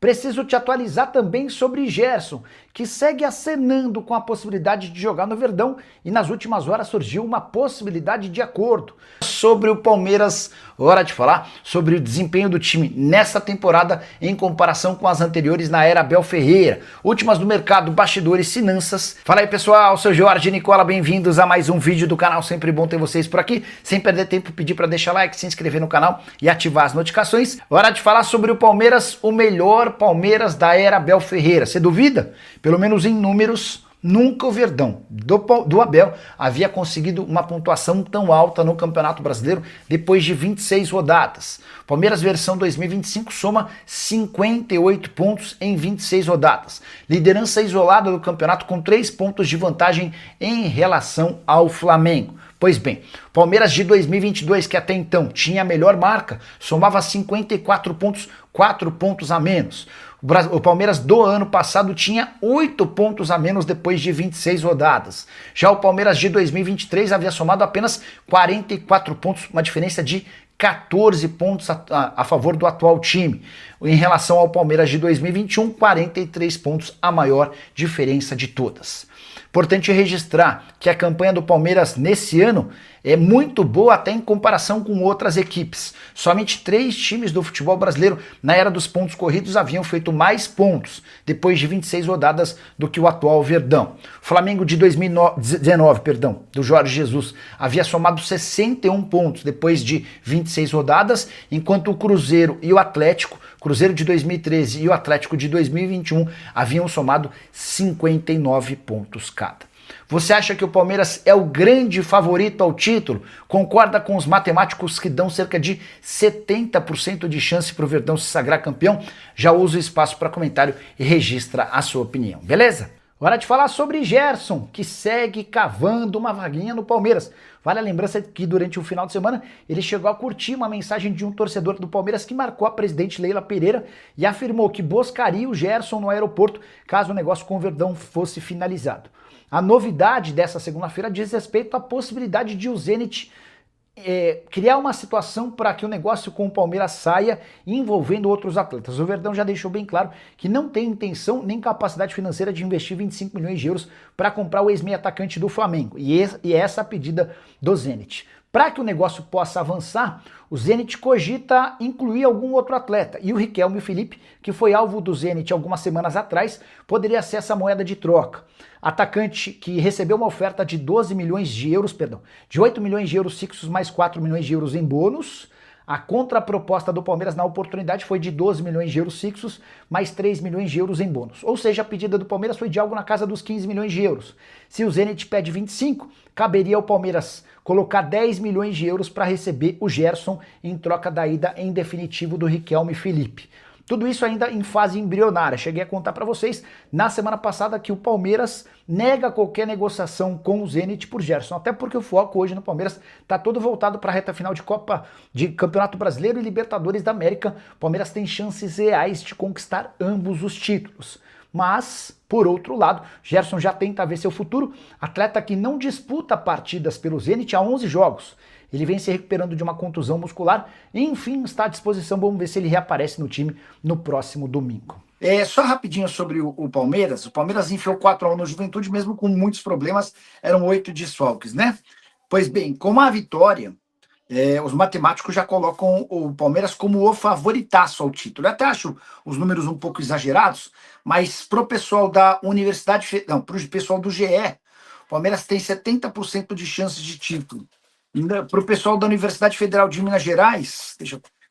Preciso te atualizar também sobre Gerson, que segue acenando com a possibilidade de jogar no Verdão e nas últimas horas surgiu uma possibilidade de acordo. Sobre o Palmeiras, hora de falar sobre o desempenho do time nessa temporada em comparação com as anteriores na era Abel Ferreira. Últimas do mercado, bastidores, finanças. Fala aí pessoal, sou Jorge Nicola, bem-vindos a mais um vídeo do canal, sempre bom ter vocês por aqui. Sem perder tempo, pedir para deixar like, se inscrever no canal e ativar as notificações. Hora de falar sobre o Palmeiras, o melhor Palmeiras da era Abel Ferreira. Você duvida? Pelo menos em números, nunca o Verdão do Abel havia conseguido uma pontuação tão alta no Campeonato Brasileiro depois de 26 rodadas. Palmeiras versão 2025 soma 58 pontos em 26 rodadas. Liderança isolada do campeonato com 3 pontos de vantagem em relação ao Flamengo. Pois bem, Palmeiras de 2022, que até então tinha a melhor marca, somava 54 pontos, 4 pontos a menos. O Palmeiras do ano passado tinha 8 pontos a menos depois de 26 rodadas. Já o Palmeiras de 2023 havia somado apenas 44 pontos, uma diferença de 14 pontos a favor do atual time. Em relação ao Palmeiras de 2021, 43 pontos, a maior diferença de todas. Importante registrar que a campanha do Palmeiras nesse ano é muito boa até em comparação com outras equipes. Somente 3 times do futebol brasileiro na era dos pontos corridos haviam feito mais pontos depois de 26 rodadas do que o atual Verdão. O Flamengo de 2019, do Jorge Jesus, havia somado 61 pontos depois de 26 rodadas, enquanto o Cruzeiro e o Atlético, Cruzeiro de 2013 e o Atlético de 2021, haviam somado 59 pontos cada. Você acha que o Palmeiras é o grande favorito ao título? Concorda com os matemáticos que dão cerca de 70% de chance para o Verdão se sagrar campeão? Já usa o espaço para comentário e registra a sua opinião, beleza? Hora de falar sobre Gerson, que segue cavando uma vaguinha no Palmeiras. Vale a lembrança que durante o final de semana ele chegou a curtir uma mensagem de um torcedor do Palmeiras que marcou a presidente Leila Pereira e afirmou que buscaria o Gerson no aeroporto caso o negócio com o Verdão fosse finalizado. A novidade dessa segunda-feira diz respeito à possibilidade de o Zenit criar uma situação para que o negócio com o Palmeiras saia envolvendo outros atletas. O Verdão já deixou bem claro que não tem intenção nem capacidade financeira de investir 25 milhões de euros para comprar o ex-meio atacante do Flamengo. E essa é a pedida do Zenit. Para que o negócio possa avançar, o Zenit cogita incluir algum outro atleta. E o Riquelme Felipe, que foi alvo do Zenit algumas semanas atrás, poderia ser essa moeda de troca. Atacante que recebeu uma oferta de 12 milhões de euros, de 8 milhões de euros fixos mais 4 milhões de euros em bônus. A contraproposta do Palmeiras na oportunidade foi de 12 milhões de euros fixos, mais 3 milhões de euros em bônus. Ou seja, a pedida do Palmeiras foi de algo na casa dos 15 milhões de euros. Se o Zenit pede 25, caberia ao Palmeiras colocar 10 milhões de euros para receber o Gerson em troca da ida em definitivo do Riquelme Felipe. Tudo isso ainda em fase embrionária. Cheguei a contar para vocês na semana passada que o Palmeiras nega qualquer negociação com o Zenit por Gerson, até porque o foco hoje no Palmeiras está todo voltado para a reta final de Copa de Campeonato Brasileiro e Libertadores da América. O Palmeiras tem chances reais de conquistar ambos os títulos. Mas, por outro lado, Gerson já tenta ver seu futuro, atleta que não disputa partidas pelo Zenit há 11 jogos. Ele vem se recuperando de uma contusão muscular e, enfim, está à disposição. Vamos ver se ele reaparece no time no próximo domingo. Só rapidinho sobre o Palmeiras. O Palmeiras enfiou 4-1 no Juventude, mesmo com muitos problemas. Eram 8 desfalques, né? Pois bem, com a vitória, os matemáticos já colocam o Palmeiras como o favoritaço ao título. Eu até acho os números um pouco exagerados, mas para o pessoal da Universidade... Não, para o pessoal do GE, o Palmeiras tem 70% de chances de título. Para o pessoal da Universidade Federal de Minas Gerais,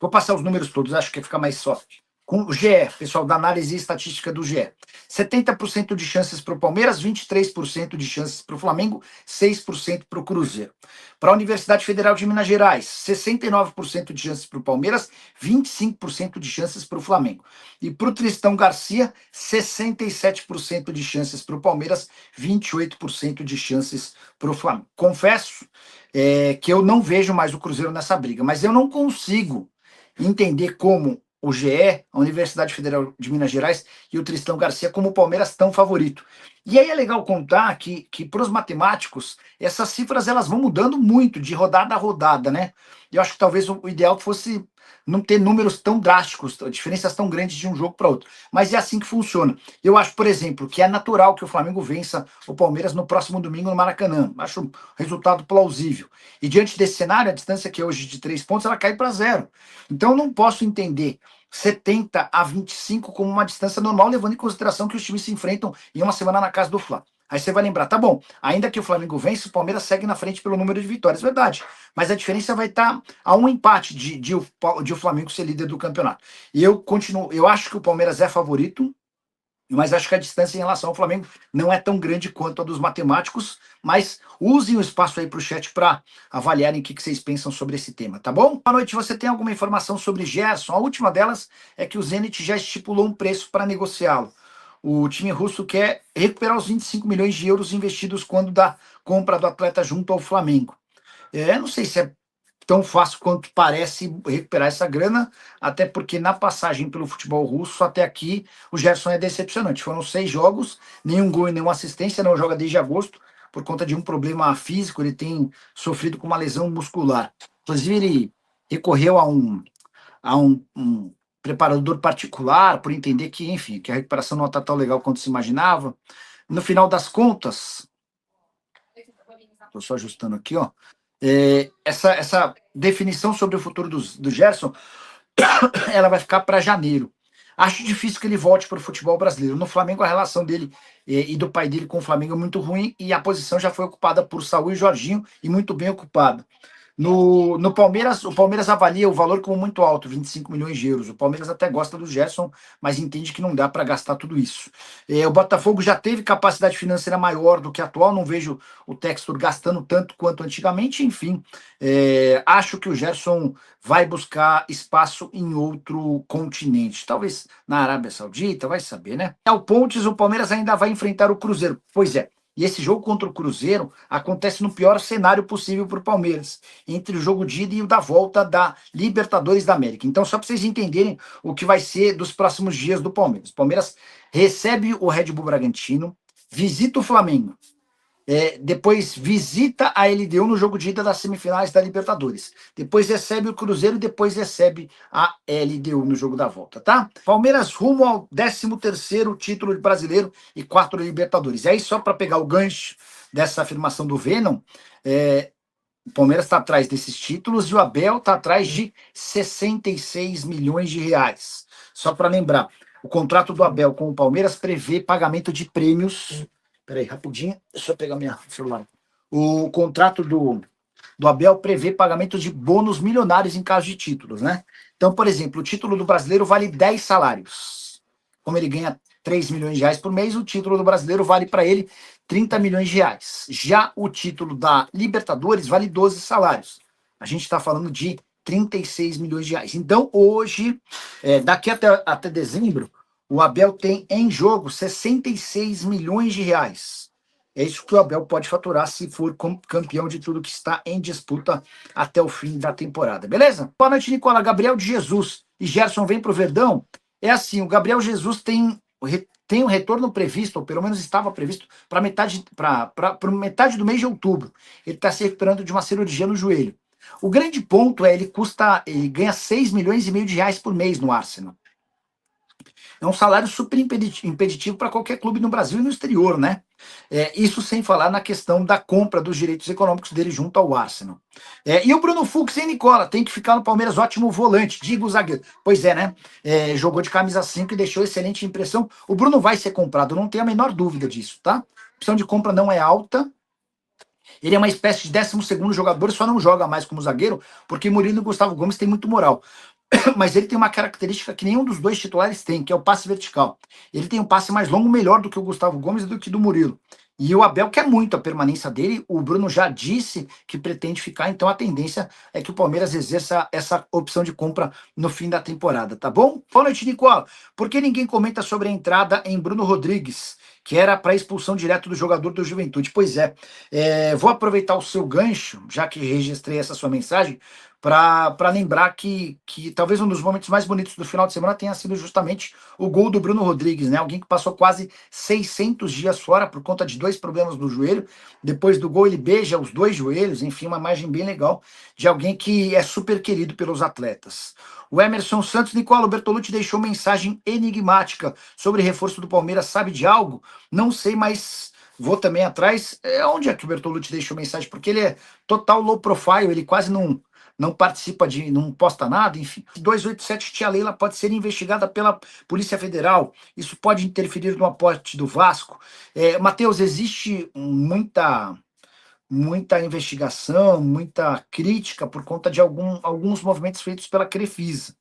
vou passar os números todos, acho que fica mais soft. Com o GE, pessoal da análise e estatística do GE, 70% de chances para o Palmeiras, 23% de chances para o Flamengo, 6% para o Cruzeiro. Para a Universidade Federal de Minas Gerais, 69% de chances para o Palmeiras, 25% de chances para o Flamengo. E para o Tristão Garcia, 67% de chances para o Palmeiras, 28% de chances para o Flamengo. Confesso que eu não vejo mais o Cruzeiro nessa briga, mas eu não consigo entender como o GE, a Universidade Federal de Minas Gerais e o Tristão Garcia como o Palmeiras estão favorito. E aí é legal contar que para os matemáticos, essas cifras elas vão mudando muito de rodada a rodada, né? Eu acho que talvez o ideal fosse não ter números tão drásticos, diferenças tão grandes de um jogo para outro. Mas é assim que funciona. Eu acho, por exemplo, que é natural que o Flamengo vença o Palmeiras no próximo domingo no Maracanã. Acho um resultado plausível. E diante desse cenário, a distância que é hoje de 3 pontos, ela cai para 0. Então eu não posso entender 70 a 25 como uma distância normal, levando em consideração que os times se enfrentam em uma semana na casa do Fla. Aí você vai lembrar, tá bom, ainda que o Flamengo vence, o Palmeiras segue na frente pelo número de vitórias, verdade. Mas a diferença vai estar a um empate de o Flamengo ser líder do campeonato. E eu continuo, eu acho que o Palmeiras é favorito, mas acho que a distância em relação ao Flamengo não é tão grande quanto a dos matemáticos, mas usem o espaço aí para o chat para avaliarem o que vocês pensam sobre esse tema, tá bom? Boa noite, você tem alguma informação sobre Gerson? A última delas é que o Zenit já estipulou um preço para negociá-lo. O time russo quer recuperar os 25 milhões de euros investidos quando da compra do atleta junto ao Flamengo. Não sei se é tão fácil quanto parece recuperar essa grana, até porque na passagem pelo futebol russo até aqui o Gerson é decepcionante. Foram 6 jogos, nenhum gol e nenhuma assistência, não joga desde agosto por conta de um problema físico, ele tem sofrido com uma lesão muscular. Inclusive ele recorreu a um preparador particular por entender que, enfim, que a recuperação não está tão legal quanto se imaginava. No final das contas, estou só ajustando aqui, ó. Essa definição sobre o futuro do Gerson, ela vai ficar para janeiro. Acho difícil que ele volte para o futebol brasileiro. No Flamengo, a relação dele e do pai dele com o Flamengo é muito ruim e a posição já foi ocupada por Saúl e Jorginho, e muito bem ocupada. No Palmeiras, o Palmeiras avalia o valor como muito alto, 25 milhões de euros. O Palmeiras até gosta do Gerson, mas entende que não dá para gastar tudo isso. O Botafogo já teve capacidade financeira maior do que a atual, não vejo o Textor gastando tanto quanto antigamente, enfim. Acho que o Gerson vai buscar espaço em outro continente, talvez na Arábia Saudita, vai saber, né? Ao Pontes, o Palmeiras ainda vai enfrentar o Cruzeiro. Pois é. E esse jogo contra o Cruzeiro acontece no pior cenário possível para o Palmeiras, entre o jogo de ida e o da volta da Libertadores da América. Então, só para vocês entenderem o que vai ser dos próximos dias do Palmeiras. O Palmeiras recebe o Red Bull Bragantino, visita o Flamengo, depois visita a LDU no jogo de ida das semifinais da Libertadores. Depois recebe o Cruzeiro e depois recebe a LDU no jogo da volta, tá? Palmeiras rumo ao 13º título brasileiro e 4 Libertadores. E aí, só para pegar o gancho dessa afirmação do Venom, o Palmeiras está atrás desses títulos e o Abel está atrás de 66 milhões de reais. Só para lembrar, o contrato do Abel com o Palmeiras prevê pagamento de prêmios. Peraí, rapidinho, deixa eu pegar minha celular. O contrato do Abel prevê pagamento de bônus milionários em caso de títulos, né? Então, por exemplo, o título do brasileiro vale 10 salários. Como ele ganha 3 milhões de reais por mês, o título do brasileiro vale para ele 30 milhões de reais. Já o título da Libertadores vale 12 salários. A gente está falando de 36 milhões de reais. Então, hoje, daqui até dezembro, o Abel tem em jogo 66 milhões de reais. É isso que o Abel pode faturar se for campeão de tudo que está em disputa até o fim da temporada. Beleza? Boa noite, Nicola. Gabriel de Jesus e Gerson vem para o Verdão. É assim, o Gabriel Jesus tem um retorno previsto, ou pelo menos estava previsto, para metade do mês de outubro. Ele está se recuperando de uma cirurgia no joelho. O grande ponto ele ganha 6 milhões e meio de reais por mês no Arsenal. É um salário super impeditivo para qualquer clube no Brasil e no exterior, né? Isso sem falar na questão da compra dos direitos econômicos dele junto ao Arsenal. E o Bruno Fux, hein, Nicola? Tem que ficar no Palmeiras, ótimo volante, diga o zagueiro. Pois é, né? Jogou de camisa 5 e deixou excelente impressão. O Bruno vai ser comprado, não tenho a menor dúvida disso, tá? A opção de compra não é alta. Ele é uma espécie de 12º jogador, só não joga mais como zagueiro, porque Murilo e Gustavo Gomes têm muito moral. Mas ele tem uma característica que nenhum dos dois titulares tem, que é o passe vertical. Ele tem um passe mais longo, melhor do que o Gustavo Gomes e do que do Murilo. E o Abel quer muito a permanência dele, o Bruno já disse que pretende ficar, então a tendência é que o Palmeiras exerça essa opção de compra no fim da temporada, tá bom? Boa noite, Nicola. Por que ninguém comenta sobre a entrada em Bruno Rodrigues, que era para expulsão direto do jogador do Juventude? Pois vou aproveitar o seu gancho, já que registrei essa sua mensagem, para lembrar que talvez um dos momentos mais bonitos do final de semana tenha sido justamente o gol do Bruno Rodrigues, né? Alguém que passou quase 600 dias fora por conta de 2 problemas no joelho. Depois do gol, ele beija os 2 joelhos, enfim, uma imagem bem legal de alguém que é super querido pelos atletas. O Emerson Santos, Nicola, o Bertolucci deixou mensagem enigmática sobre reforço do Palmeiras. Sabe de algo? Não sei, mas vou também atrás. Onde é que o Bertolucci deixou mensagem? Porque ele é total low profile, ele quase não participa não posta nada, enfim. 287, tia Leila pode ser investigada pela Polícia Federal. Isso pode interferir no aporte do Vasco. Matheus, existe muita investigação, muita crítica por conta de alguns movimentos feitos pela Crefisa,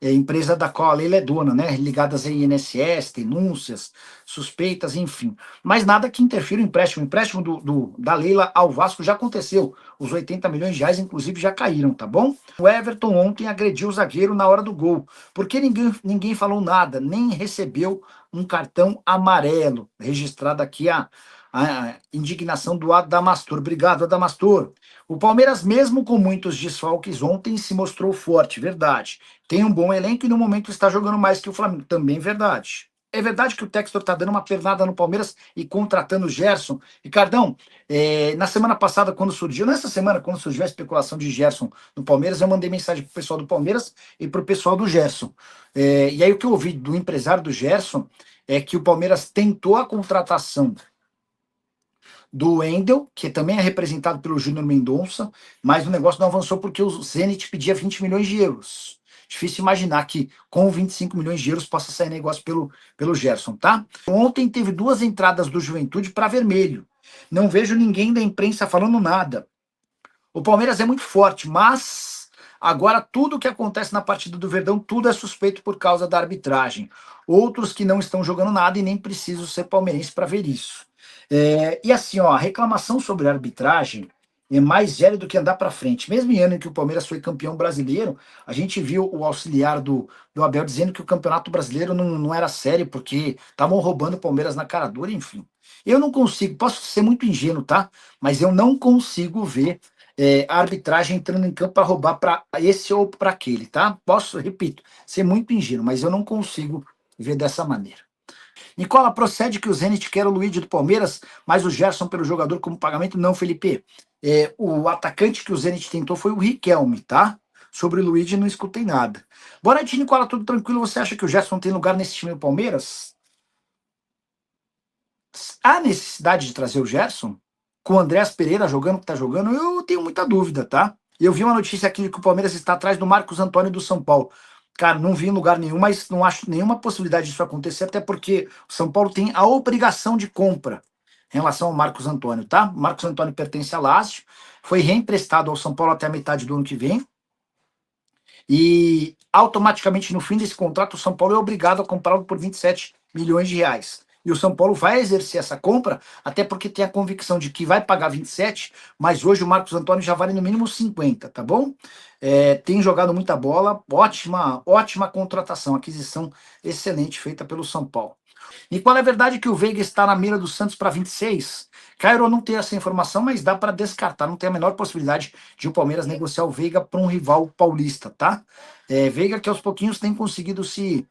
empresa da qual a Leila é dona, né? Ligadas a INSS, denúncias, suspeitas, enfim. Mas nada que interfira o empréstimo. O empréstimo da Leila ao Vasco já aconteceu. Os 80 milhões de reais, inclusive, já caíram, tá bom? O Everton ontem agrediu o zagueiro na hora do gol. Porque ninguém falou nada, nem recebeu um cartão amarelo. Registrado aqui a indignação do Adamastor. Obrigado, Adamastor. O Palmeiras, mesmo com muitos desfalques, ontem se mostrou forte, verdade. Tem um bom elenco e no momento está jogando mais que o Flamengo, também verdade. É verdade que o Textor está dando uma pernada no Palmeiras e contratando o Gerson. Ricardão, na semana passada, nessa semana, quando surgiu a especulação de Gerson no Palmeiras, eu mandei mensagem para o pessoal do Palmeiras e para o pessoal do Gerson. E aí o que eu ouvi do empresário do Gerson é que o Palmeiras tentou a contratação do Wendel, que também é representado pelo Júnior Mendonça, mas o negócio não avançou porque o Zenit pedia 20 milhões de euros. Difícil imaginar que com 25 milhões de euros possa sair negócio pelo Gerson, tá? Ontem teve 2 entradas do Juventude para vermelho. Não vejo ninguém da imprensa falando nada. O Palmeiras é muito forte, mas agora tudo que acontece na partida do Verdão, tudo é suspeito por causa da arbitragem. Outros que não estão jogando nada e nem precisam ser palmeirense para ver isso. E assim, ó, a reclamação sobre a arbitragem é mais velha do que andar para frente. Mesmo em ano em que o Palmeiras foi campeão brasileiro, a gente viu o auxiliar do Abel dizendo que o Campeonato Brasileiro não era sério, porque estavam roubando o Palmeiras na cara dura, enfim. Eu não consigo, posso ser muito ingênuo, tá? Mas eu não consigo ver a arbitragem entrando em campo para roubar para esse ou para aquele, tá? Posso, repito, ser muito ingênuo, mas eu não consigo ver dessa maneira. Nicola, procede que o Zenit quer o Luigi do Palmeiras, mas o Gerson pelo jogador como pagamento? Não, Felipe. O atacante que o Zenit tentou foi o Riquelme, tá? Sobre o Luigi não escutei nada. Boa noite, Nicola, tudo tranquilo? Você acha que o Gerson tem lugar nesse time do Palmeiras? Há necessidade de trazer o Gerson? Com o Andréas Pereira jogando o que tá jogando? Eu tenho muita dúvida, tá? Eu vi uma notícia aqui que o Palmeiras está atrás do Marcos Antônio do São Paulo. Cara, não vi em lugar nenhum, mas não acho nenhuma possibilidade disso acontecer, até porque o São Paulo tem a obrigação de compra em relação ao Marcos Antônio, tá? O Marcos Antônio pertence a Lazio, foi reemprestado ao São Paulo até a metade do ano que vem, e automaticamente no fim desse contrato o São Paulo é obrigado a comprá-lo por 27 milhões de reais. E o São Paulo vai exercer essa compra, até porque tem a convicção de que vai pagar 27, mas hoje o Marcos Antônio já vale no mínimo 50, tá bom? Tem jogado muita bola, ótima contratação, aquisição excelente feita pelo São Paulo. E qual é a verdade que o Veiga está na mira do Santos para 26? Cairo não tem essa informação, mas dá para descartar, não tem a menor possibilidade de o Palmeiras negociar o Veiga para um rival paulista, tá? Veiga que aos pouquinhos tem conseguido se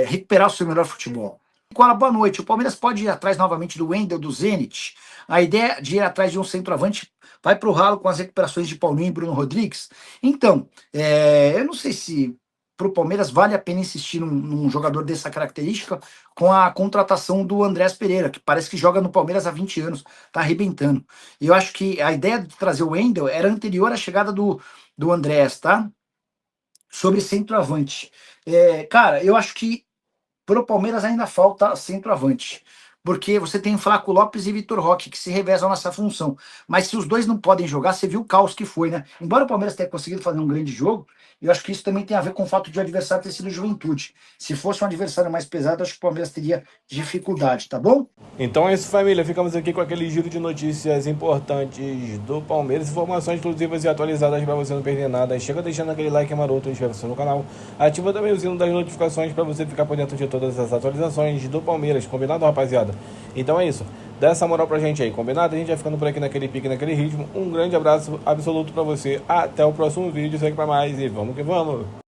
recuperar o seu melhor futebol. Nicola, boa noite. O Palmeiras pode ir atrás novamente do Wendel, do Zenit? A ideia de ir atrás de um centroavante vai para o ralo com as recuperações de Paulinho e Bruno Rodrigues? Então, eu não sei se para o Palmeiras vale a pena insistir num jogador dessa característica com a contratação do Andréas Pereira, que parece que joga no Palmeiras há 20 anos, tá arrebentando. E eu acho que a ideia de trazer o Wendel era anterior à chegada do Andréas, tá? Sobre centroavante. Cara, eu acho que para o Palmeiras ainda falta centroavante, porque você tem Flaco Lopes e Vitor Roque, que se revezam nessa função. Mas se os dois não podem jogar, você viu o caos que foi, né? Embora o Palmeiras tenha conseguido fazer um grande jogo, eu acho que isso também tem a ver com o fato de o adversário ter sido Juventude. Se fosse um adversário mais pesado, acho que o Palmeiras teria dificuldade, tá bom? Então é isso, família. Ficamos aqui com aquele giro de notícias importantes do Palmeiras. Informações exclusivas e atualizadas para você não perder nada. Chega deixando aquele like maroto, inscreva-se no canal. Ativa também o sino das notificações para você ficar por dentro de todas as atualizações do Palmeiras. Combinado, rapaziada? Então é isso. Dá essa moral pra gente aí, combinado? A gente vai ficando por aqui naquele pique, naquele ritmo. Um grande abraço absoluto pra você. Até o próximo vídeo. Segue pra mais e vamos que vamos!